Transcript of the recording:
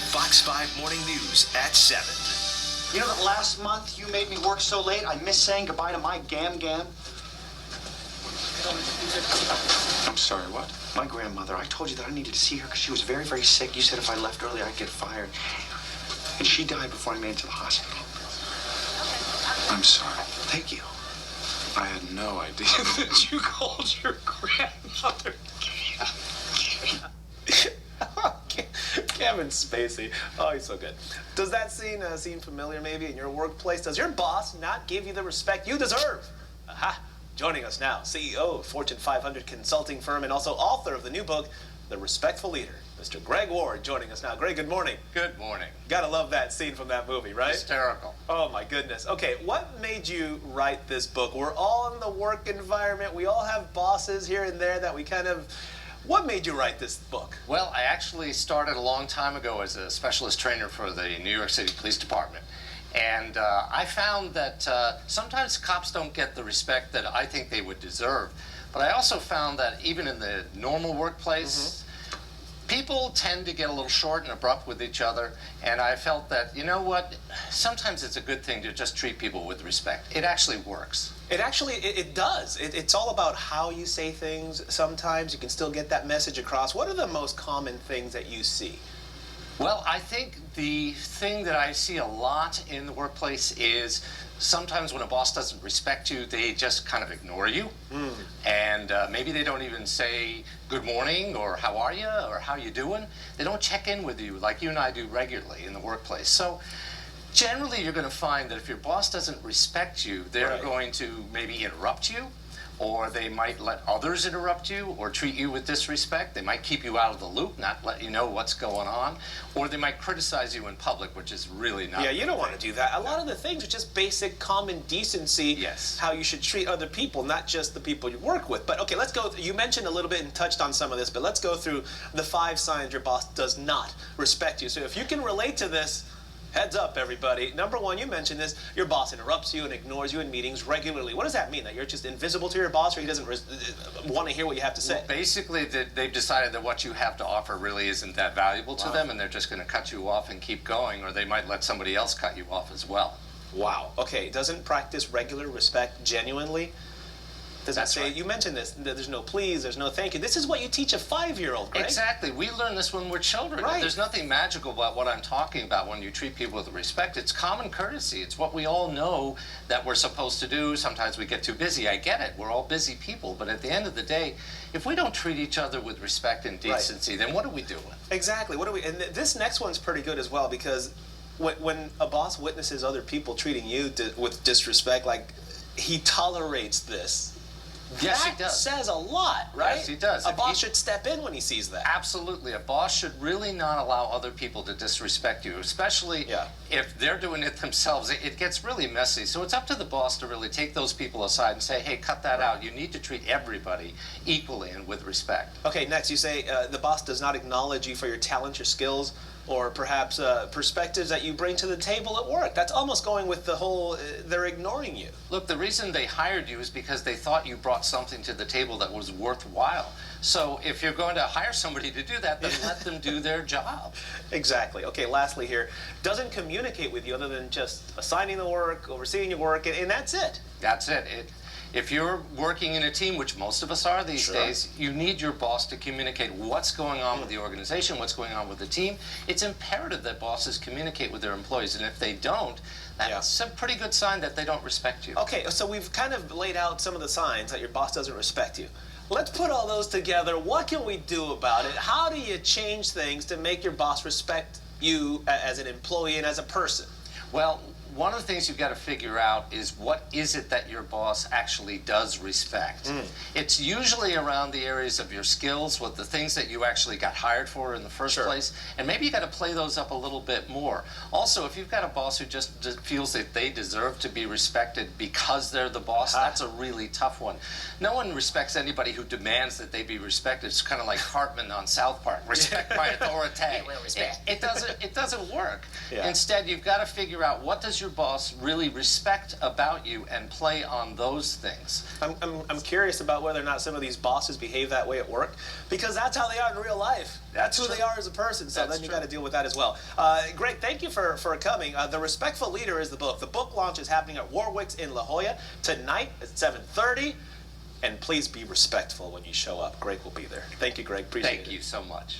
Fox 5 Morning News at 7. You know that last month you made me work so late, I missed saying goodbye to my gam-gam? I'm sorry, what? My grandmother. I told you that I needed to see her because she was very, very sick. You said if I left early, I'd get fired. And she died before I made it to the hospital. I'm sorry. Thank you. I had no idea that you called your grandmother. Kevin Spacey. Oh, he's so good. Does that scene seem familiar maybe in your workplace? Does your boss not give you the respect you deserve? Aha. Joining us now, CEO of Fortune 500 consulting firm and also author of the new book, The Respectful Leader, Mr. Gregg Ward, joining us now. Greg, good morning. Good morning. Gotta love that scene from that movie, right? Hysterical. Oh my goodness. Okay, what made you write this book? We're all in the work environment. We all have bosses here and there that we kind of... What made you write this book? Well, I actually started a long time ago as a specialist trainer for the New York City Police Department. And I found that sometimes cops don't get the respect that I think they would deserve. But I also found that even in the normal workplace, people tend to get a little short and abrupt with each other. And I felt that, you know what, sometimes it's a good thing to just treat people with respect. It actually works. It does. It's all about how you say things. Sometimes you can still get that message across. What are the most common things that you see? Well, I think the thing that I see a lot in the workplace is sometimes when a boss doesn't respect you, they just kind of ignore you. And maybe they don't even say good morning or how are you or how you doing. They don't check in with you like you and I do regularly in the workplace. So generally you're going to find that if your boss doesn't respect you, they're going to maybe interrupt you, or they might let others interrupt you or treat you with disrespect. They might keep you out of the loop, not let you know what's going on, or they might criticize you in public, which is really not. Yeah, you don't want to do that. A lot of the things are just basic common decency, how you should treat other people, not just the people you work with. But okay, let's go. You mentioned a little bit and touched on some of this, but let's go through the 5 signs your boss does not respect you. So if you can relate to this, heads up, everybody. Number 1, you mentioned this, your boss interrupts you and ignores you in meetings regularly. What does that mean? That you're just invisible to your boss, or he doesn't want to hear what you have to say? Well, basically, they've decided that what you have to offer really isn't that valuable to them, and they're just going to cut you off and keep going, or they might let somebody else cut you off as well. Wow. Okay, doesn't practice regular respect genuinely? Does that say, you mentioned this, there's no please, there's no thank you. This is what you teach a 5-year-old, Greg. Exactly. We learn this when we're children. Right. There's nothing magical about what I'm talking about when you treat people with respect. It's common courtesy. It's what we all know that we're supposed to do. Sometimes we get too busy. I get it. We're all busy people. But at the end of the day, if we don't treat each other with respect and decency, then what are we doing? Exactly. What are we? And this next one's pretty good as well, because when a boss witnesses other people treating you with disrespect, like he tolerates this. Yes, that he does. Says a lot, right? Yes, he does. A boss should step in when he sees that. Absolutely. A boss should really not allow other people to disrespect you, especially if they're doing it themselves. It gets really messy. So it's up to the boss to really take those people aside and say, hey, cut that out. You need to treat everybody equally and with respect. Okay, next you say the boss does not acknowledge you for your talent, your skills, or perhaps perspectives that you bring to the table at work. That's almost going with the whole, they're ignoring you. Look, the reason they hired you is because they thought you brought something to the table that was worthwhile. So if you're going to hire somebody to do that, then let them do their job. Exactly. Okay, lastly here, doesn't communicate with you other than just assigning the work, overseeing your work, and that's it. That's it. If you're working in a team, which most of us are these days, you need your boss to communicate what's going on with the organization, what's going on with the team. It's imperative that bosses communicate with their employees, and if they don't, that's a pretty good sign that they don't respect you. Okay, so we've kind of laid out some of the signs that your boss doesn't respect you. Let's put all those together. What can we do about it? How do you change things to make your boss respect you as an employee and as a person? Well, one of the things you've got to figure out is what is it that your boss actually does respect. It's usually around the areas of your skills, what the things that you actually got hired for in the first place, and maybe you got to play those up a little bit more. Also, if you've got a boss who just feels that they deserve to be respected because they're the boss, that's a really tough one. No one respects anybody who demands that they be respected. It's kind of like Hartman on South Park, respect my authority. Respect. It doesn't work. Instead, you've got to figure out what does does your boss really respect about you and play on those things? I'm curious about whether or not some of these bosses behave that way at work, because that's how they are in real life. That's who they are as a person, so then you got to deal with that as well. Greg, thank you for coming. The Respectful Leader is the book. The book launch is happening at Warwick's in La Jolla tonight at 7:30. And please be respectful when you show up. Greg will be there. Thank you, Greg. Appreciate it. Thank you so much.